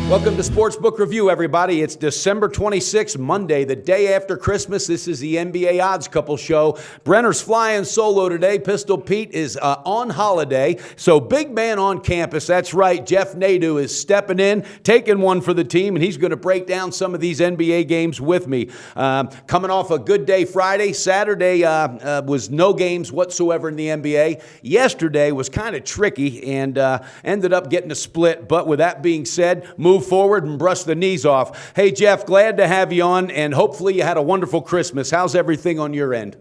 Welcome to Sportsbook Review, everybody. It's December 26th, Monday, the day after Christmas. This is the NBA Odds Couple Show. Brenner's flying solo today. Pistol Pete is on holiday. So big man on campus. That's right. Jeff Naidu is stepping in, taking one for the team, and he's going to break down some of these NBA games with me. Coming off a good day Friday. Saturday was no games whatsoever in the NBA. Yesterday was kind of tricky and ended up getting a split. But with that being said, move forward and brush the knees off. Hey, Jeff, glad to have you on, and hopefully you had a wonderful Christmas. How's everything on your end?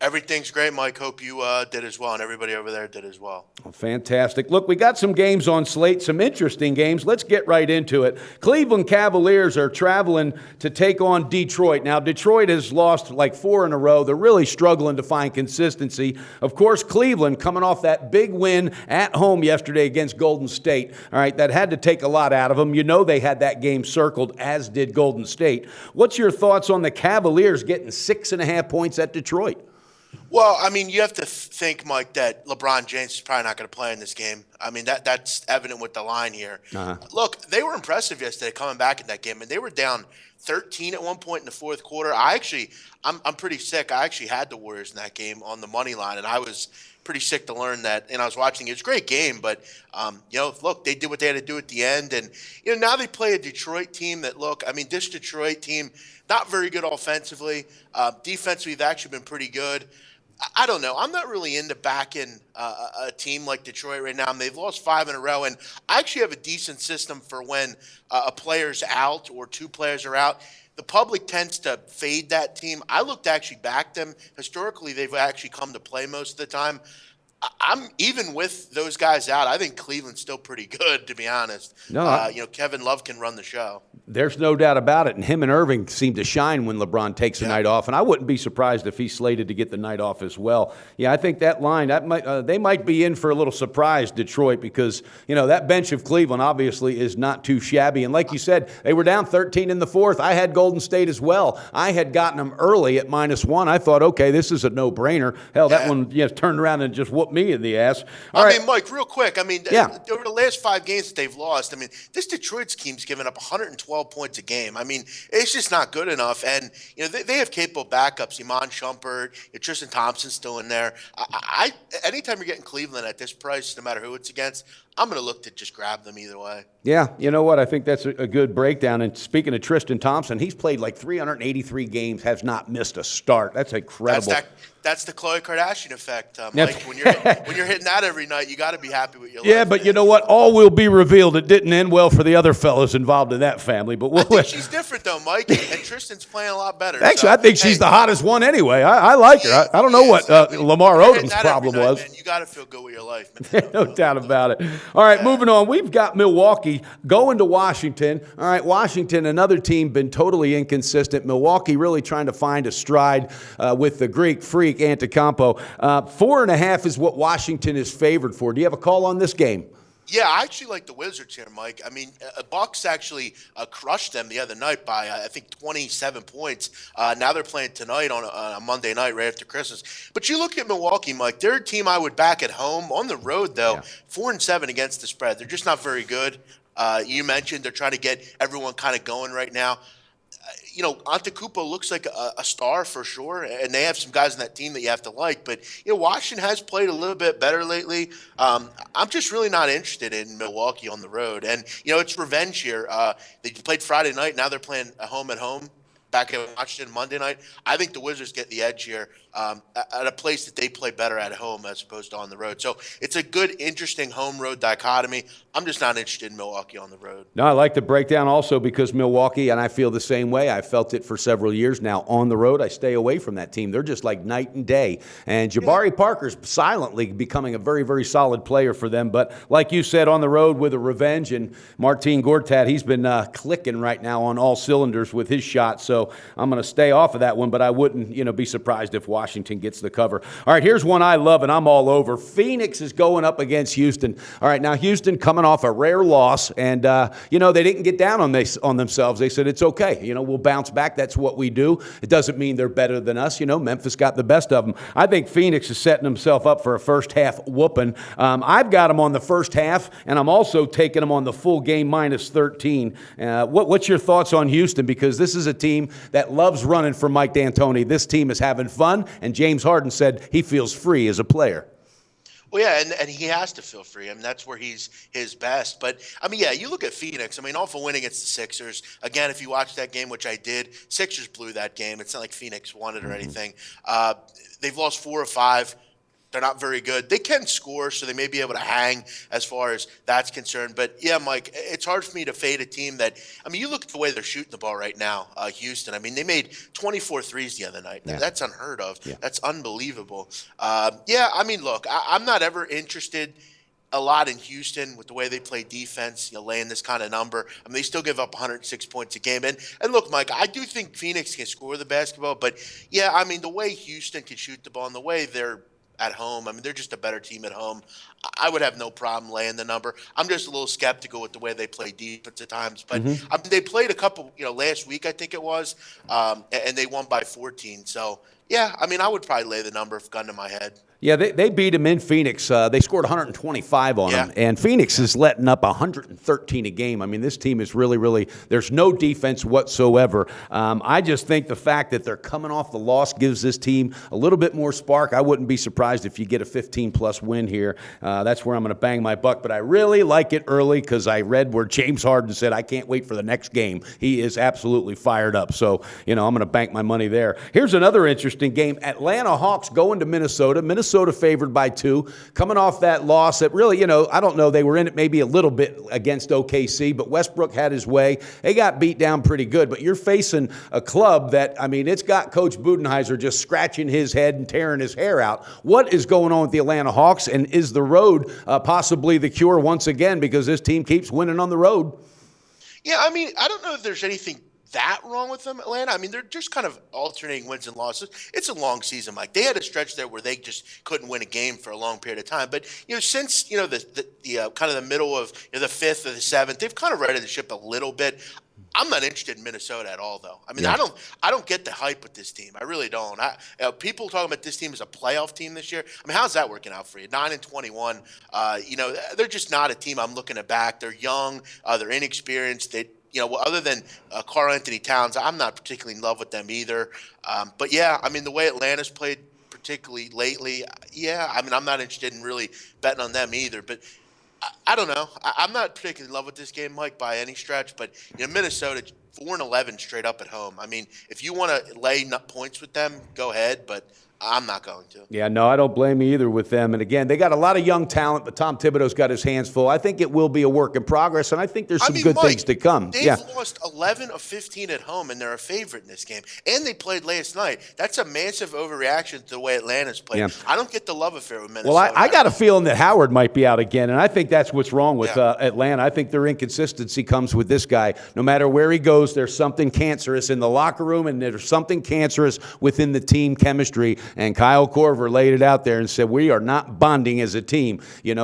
Everything's great, Mike. Hope you did as well, and everybody over there did as well. Fantastic. Look, we got some games on Slate, some interesting games. Let's get right into it. Cleveland Cavaliers are traveling to take on Detroit. Now, Detroit has lost like 4 in a row. They're really struggling to find consistency. Of course, Cleveland coming off that big win at home yesterday against Golden State. All right, that had to take a lot out of them. You know they had that game circled, as did Golden State. What's your thoughts on the Cavaliers getting 6.5 points at Detroit? Well, I mean, you have to think, Mike, that LeBron James is probably not going to play in this game. I mean, that's evident with the line here. Look, they were impressive yesterday coming back in that game, and they were down 13 at one point in the fourth quarter. I'm pretty sick. I actually had the Warriors in that game on the money line, and I was pretty sick to learn that. And I was watching. It was a great game, but look, they did what they had to do at the end, and now they play a Detroit team that this Detroit team not very good offensively. Defensively, they've actually been pretty good. I don't know. I'm not really into backing a team like Detroit right now. They've lost 5 in a row, and I actually have a decent system for when a player's out or 2 players are out. The public tends to fade that team. I look to actually back them. Historically, they've actually come to play most of the time. I'm even with those guys out. I think Cleveland's still pretty good, to be honest. Kevin Love can run the show. There's no doubt about it. And him and Irving seem to shine when LeBron takes a night off. And I wouldn't be surprised if he's slated to get the night off as well. Yeah, I think that line they might be in for a little surprise, Detroit, because that bench of Cleveland obviously is not too shabby. And like you said, they were down 13 in the fourth. I had Golden State as well. I had gotten them early at -1. I thought, okay, this is a no-brainer. Hell, that one turned around and just whooped me in the ass. I mean, Mike, real quick. Over the last 5 games that they've lost, this Detroit team's given up 112 points a game. It's just not good enough. And they have capable backups. Iman Shumpert, Tristan Thompson's still in there. Anytime you're getting Cleveland at this price, no matter who it's against, I'm going to look to just grab them either way. Yeah, you know what? I think that's a good breakdown. And speaking of Tristan Thompson, he's played like 383 games, has not missed a start. That's incredible. That's the Khloe Kardashian effect, Mike. When you're hitting that every night, you got to be happy with your life. Yeah, but you know what? All will be revealed. It didn't end well for the other fellas involved in that family. But I think she's different, though, Mike. And Tristan's playing a lot better. Actually, I think she's the hottest one anyway. I like her. I don't know what Lamar Odom's problem was. Man, you got to feel good with your life, man. No doubt about it. All right, moving on. We've got Milwaukee going to Washington. All right, Washington, another team, been totally inconsistent. Milwaukee really trying to find a stride with the Greek freak, Antetokounmpo. 4.5 is what Washington is favored for. Do you have a call on this game? Yeah, I actually like the Wizards here, Mike. Bucks actually crushed them the other night by, I think, 27 points. Now they're playing tonight on a Monday night right after Christmas. But you look at Milwaukee, Mike, they're a team I would back at home. On the road, though, 4-7 against the spread. They're just not very good. You mentioned they're trying to get everyone kind of going right now. Antetokounmpo looks like a star for sure, and they have some guys on that team that you have to like. But, Washington has played a little bit better lately. I'm just really not interested in Milwaukee on the road. And, it's revenge here. They played Friday night. Now they're playing at home back at Washington Monday night. I think the Wizards get the edge here at a place that they play better at home as opposed to on the road. So it's a good, interesting home-road dichotomy. I'm just not interested in Milwaukee on the road. No, I like the breakdown also because Milwaukee, and I feel the same way. I felt it for several years now. On the road, I stay away from that team. They're just like night and day. And Jabari Parker's silently becoming a very, very solid player for them. But like you said, on the road with a revenge, and Martin Gortat, he's been clicking right now on all cylinders with his shot. So So I'm going to stay off of that one, but I wouldn't, be surprised if Washington gets the cover. All right, here's one I love, and I'm all over. Phoenix is going up against Houston. All right, now Houston coming off a rare loss, and, they didn't get down on themselves. They said, it's okay. We'll bounce back. That's what we do. It doesn't mean they're better than us. Memphis got the best of them. I think Phoenix is setting himself up for a first-half whooping. I've got them on the first half, and I'm also taking them on the full game minus 13. What's your thoughts on Houston? Because this is a team that loves running for Mike D'Antoni. This team is having fun, and James Harden said he feels free as a player. Well, yeah, and he has to feel free. I mean, that's where he's his best. But, you look at Phoenix. All for winning against the Sixers. Again, if you watch that game, which I did, Sixers blew that game. It's not like Phoenix won it or anything. They've lost 4 or 5. They're not very good. They can score, so they may be able to hang as far as that's concerned. But, yeah, Mike, it's hard for me to fade a team that – you look at the way they're shooting the ball right now, Houston. They made 24 threes the other night. Yeah. That's unheard of. Yeah. That's unbelievable. Look, I'm not ever interested a lot in Houston with the way they play defense, laying this kind of number. They still give up 106 points a game. And look, Mike, I do think Phoenix can score the basketball. But, yeah, the way Houston can shoot the ball and the way they're at home. They're just a better team at home. I would have no problem laying the number. I'm just a little skeptical with the way they play defense at times. But they played a couple, last week I think it was, and they won by 14. So, yeah, I would probably lay the number if gun to my head. Yeah, they beat them in Phoenix. They scored 125 on them, and Phoenix is letting up 113 a game. This team is really, really – there's no defense whatsoever. I just think the fact that they're coming off the loss gives this team a little bit more spark. I wouldn't be surprised if you get a 15-plus win here. That's where I'm going to bang my buck. But I really like it early because I read where James Harden said, I can't wait for the next game. He is absolutely fired up. So, I'm going to bank my money there. Here's another interesting game. Atlanta Hawks going to Minnesota. Minnesota favored by 2, coming off that loss that really, I don't know, they were in it maybe a little bit against OKC, but Westbrook had his way. They got beat down pretty good, but you're facing a club that, it's got Coach Budenholzer just scratching his head and tearing his hair out. What is going on with the Atlanta Hawks, and is the road possibly the cure once again because this team keeps winning on the road? Yeah, I don't know if there's anything that wrong with them, Atlanta. they're just kind of alternating wins and losses. It's a long season, Mike. They had a stretch there where they just couldn't win a game for a long period of time. But since the kind of the middle of the 5th or the 7th, they've kind of righted the ship a little bit. I'm not interested in Minnesota at all, though. I don't get the hype with this team. I really don't. People talking about this team as a playoff team this year. how's that working out for you? 9-21. They're just not a team I'm looking to back. They're young. They're inexperienced. Other than Karl Anthony Towns, I'm not particularly in love with them either. But, yeah, the way Atlanta's played particularly lately, yeah, I'm not interested in really betting on them either. But I don't know. I'm not particularly in love with this game, Mike, by any stretch. But, Minnesota, 4-11 straight up at home. If you want to lay points with them, go ahead. But I'm not going to. Yeah, no, I don't blame you either with them. And again, they got a lot of young talent, but Tom Thibodeau's got his hands full. I think it will be a work in progress, and I think there's some good Mike, things to come. They've lost 11 of 15 at home, and they're a favorite in this game. And they played last night. That's a massive overreaction to the way Atlanta's played. Yeah. I don't get the love affair with Minnesota. Well, I got a feeling that Howard might be out again, and I think that's what's wrong with Atlanta. I think their inconsistency comes with this guy. No matter where he goes, there's something cancerous in the locker room, and there's something cancerous within the team chemistry. And Kyle Korver laid it out there and said, we are not bonding as a team.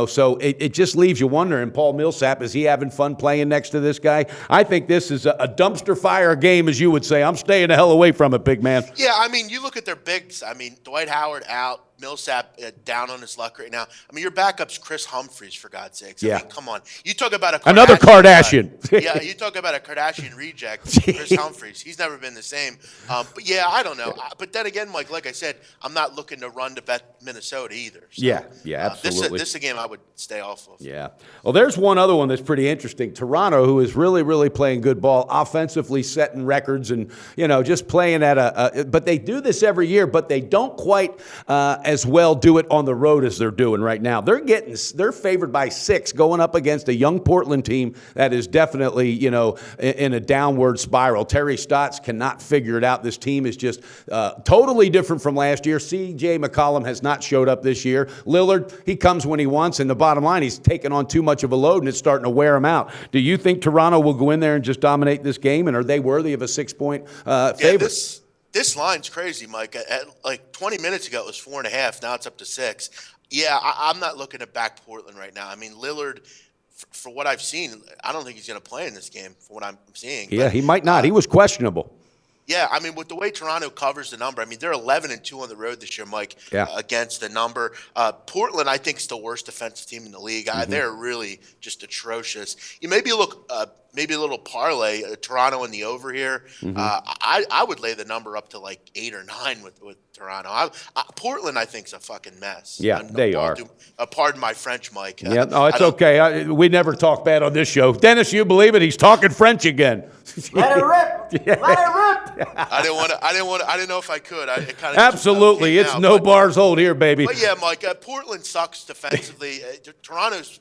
So it just leaves you wondering, Paul Millsap, is he having fun playing next to this guy? I think this is a dumpster fire game, as you would say. I'm staying the hell away from it, big man. Yeah, you look at their bigs. Dwight Howard out. Millsap down on his luck right now. Your backup's Chris Humphries, for God's sakes. Come on. You talk about another Kardashian. Yeah, you talk about a Kardashian reject, Chris Humphries. He's never been the same. But, yeah, I don't know. But then again, Mike, like I said, I'm not looking to run to bet Minnesota either. So, yeah, absolutely. This is a game I would stay off of. Yeah. Well, there's one other one that's pretty interesting. Toronto, who is really, really playing good ball, offensively setting records and, just playing at but they do this every year, but they don't quite as well do it on the road as they're doing right now. They're favored by 6 going up against a young Portland team that is definitely, in a downward spiral. Terry Stotts cannot figure it out. This team is just totally different from last year. C.J. McCollum has not showed up this year. Lillard, he comes when he wants, and the bottom line, he's taken on too much of a load, and it's starting to wear him out. Do you think Toronto will go in there and just dominate this game, and are they worthy of a 6-point favorite? This line's crazy, Mike. At like 20 minutes ago, it was 4.5. Now it's up to 6. Yeah, I'm not looking to back Portland right now. I mean, Lillard, for what I've seen, I don't think he's going to play in this game for what I'm seeing. Yeah, he might not. He was questionable. Yeah, I mean, with the way Toronto covers the number, I mean, they're 11-2 on the road this year, Mike, against the number. Portland, I think, is the worst defensive team in the league. They're really just atrocious. You maybe look, maybe a little parlay, Toronto in the over here. I would lay the number up to like 8 or 9 with Toronto. Portland, I think, is a fucking mess. Yeah, they are. Pardon my French, Mike. Yeah, it's okay. We never talk bad on this show. Dennis, you believe it? He's talking French again. Let it rip. Let it rip. I didn't know if I could. Absolutely. It's no bars hold here, baby. But yeah, Mike, Portland sucks defensively. Toronto's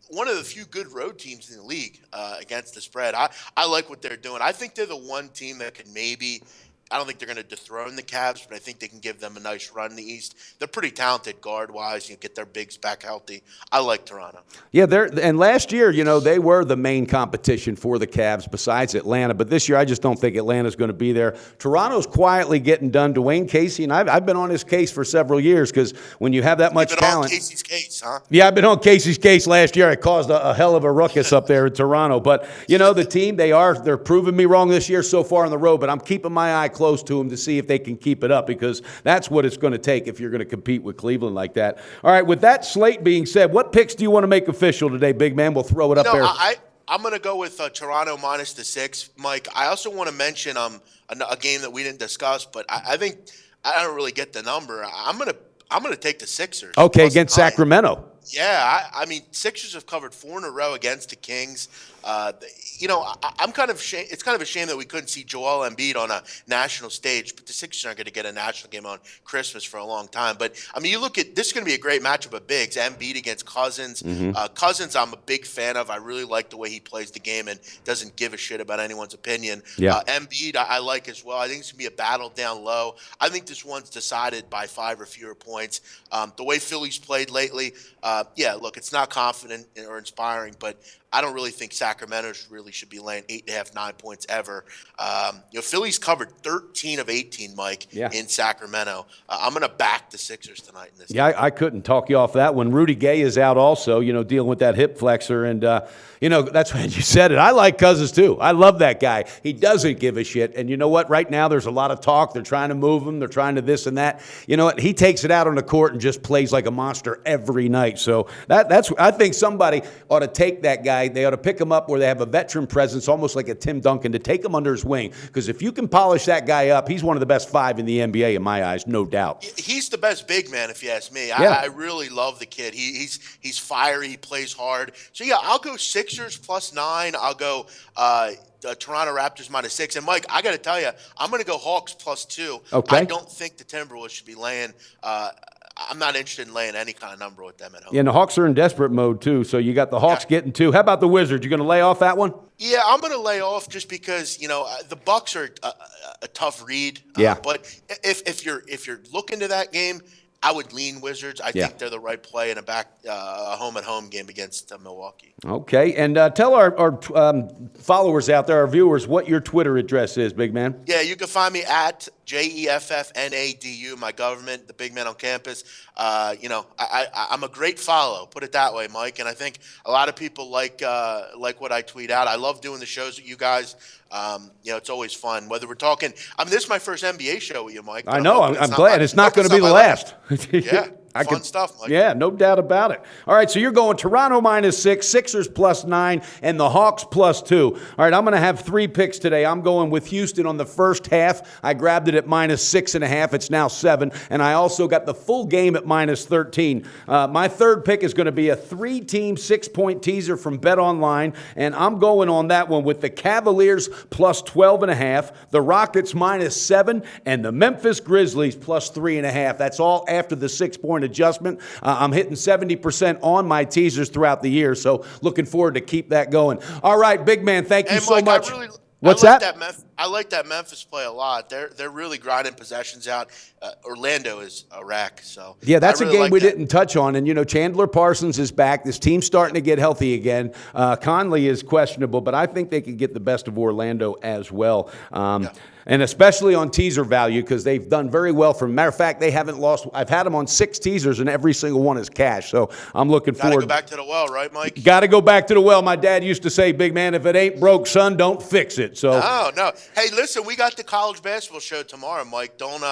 one of the few good road teams in the league against the spread. I like what they're doing. I think they're the one team that can maybe – I don't think they're going to dethrone the Cavs, but I think they can give them a nice run in the East. They're pretty talented guard-wise. You get their bigs back healthy. I like Toronto. Yeah, and last year, they were the main competition for the Cavs besides Atlanta. But this year, I just don't think Atlanta's going to be there. Toronto's quietly getting done. Dwayne Casey, and I've been on his case for several years because when you have that much talent. You've been on Casey's case, huh? Yeah, I've been on Casey's case last year. It caused a hell of a ruckus up there in Toronto. But, the team, they're proving me wrong this year so far on the road. But I'm keeping my eye close to them to see if they can keep it up because that's what it's going to take if you're going to compete with Cleveland like that. All right, with that slate being said, what picks do you want to make official today, big man? We'll throw it up there. I'm going to go with Toronto minus the 6, Mike. I also want to mention a game that we didn't discuss, but I think I don't really get the number. I'm going to take the Sixers. Okay, against Sacramento. Yeah, I mean, Sixers have covered 4 in a row against the Kings. I'm kind of it's kind of a shame that we couldn't see Joel Embiid on a national stage, but the Sixers aren't going to get a national game on Christmas for a long time. But, I mean, you look at – this is going to be a great matchup of bigs. Embiid against Cousins. Cousins I'm a big fan of. I really like the way he plays the game and doesn't give a shit about anyone's opinion. Yeah. Embiid I like as well. I think it's going to be a battle down low. I think this one's decided by 5 or fewer points. The way Philly's played lately, look, it's not confident or inspiring, but I don't really think Sacramento really should be laying 8.5, 9 points ever. Philly's covered 13 of 18, Mike, in Sacramento. I'm going to back the Sixers tonight in this game. I couldn't talk you off that one. Rudy Gay is out also, dealing with that hip flexor. And, that's when you said it. I like Cousins, too. I love that guy. He doesn't give a shit. And you know what? Right now there's a lot of talk. They're trying to move him. They're trying to this and that. You know what? He takes it out on the court and just plays like a monster every night. So that's I think somebody ought to take that guy. They ought to pick him up where they have a veteran presence, almost like a Tim Duncan, to take him under his wing. Because if you can polish that guy up, he's one of the best 5 in the NBA in my eyes, no doubt. He's the best big man, if you ask me. I really love the kid. He's fiery. He plays hard. So, I'll go Sixers plus 9. I'll go Toronto Raptors minus 6. And, Mike, I got to tell you, I'm going to go Hawks plus 2. Okay. I don't think the Timberwolves should be laying I'm not interested in laying any kind of number with them at home. Yeah, and the Hawks are in desperate mode, too. So you got the Hawks getting 2. How about the Wizards? You going to lay off that one? Yeah, I'm going to lay off just because, the Bucks are a tough read. But if you're looking to that game, I would lean Wizards. I think they're the right play in a home-and-home game against Milwaukee. Okay, and tell our followers out there, our viewers, what your Twitter address is, big man. Yeah, you can find me at JEFFNADU, my government, the big man on campus. I'm a great follow, put it that way, Mike. And I think a lot of people like what I tweet out. I love doing the shows with you guys. It's always fun. Whether we're talking, this is my first NBA show with you, Mike. I know. I'm glad. It's not going to be the last. Yeah. Fun stuff, Mike. Yeah, no doubt about it. All right, so you're going Toronto -6, Sixers +9, and the Hawks +2. All right, I'm going to have 3 picks today. I'm going with Houston on the first half. I grabbed it at -6.5. It's now 7. And I also got the full game at -13. My third pick is going to be a 3-team 6-point teaser from BetOnline. And I'm going on that one with the Cavaliers +12.5, the Rockets -7, and the Memphis Grizzlies +3.5. That's all after the 6-point adjustment. I'm hitting 70% on my teasers throughout the year, so looking forward to keep that going. All right, big man, thank you so much. What's that? I like that Memphis play a lot. They're really grinding possessions out. Orlando is a wreck. So yeah, that's a game we didn't touch on. And, Chandler Parsons is back. This team's starting to get healthy again. Conley is questionable, but I think they could get the best of Orlando as well. And especially on teaser value because they've done very well. Matter of fact, they haven't lost. I've had them on 6 teasers, and every single one is cash. So I'm looking forward. Got to go back to the well, right, Mike? Got to go back to the well. My dad used to say, big man, if it ain't broke, son, don't fix it. So No. Hey, listen, we got the college basketball show tomorrow, Mike. Don't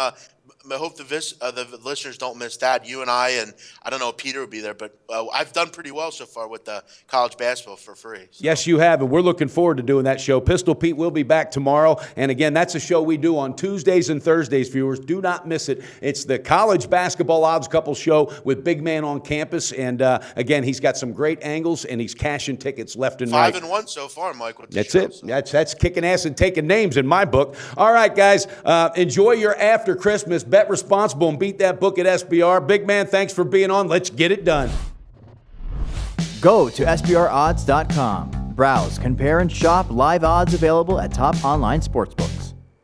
I hope the listeners don't miss that. You and I don't know if Peter will be there, but I've done pretty well so far with the college basketball for free. So. Yes, you have, and we're looking forward to doing that show. Pistol Pete will be back tomorrow, and again, that's a show we do on Tuesdays and Thursdays, viewers. Do not miss it. It's the college basketball odds couple show with Big Man on campus, and again, he's got some great angles, and he's cashing tickets left and right. 5-1 so far, Mike. With That's it. So. That's kicking ass and taking names in my book. All right, guys, enjoy your after Christmas. Bet responsible and beat that book at SBR. Big man, thanks for being on. Let's get it done. Go to SBRodds.com. Browse, compare, and shop live odds available at top online sportsbooks.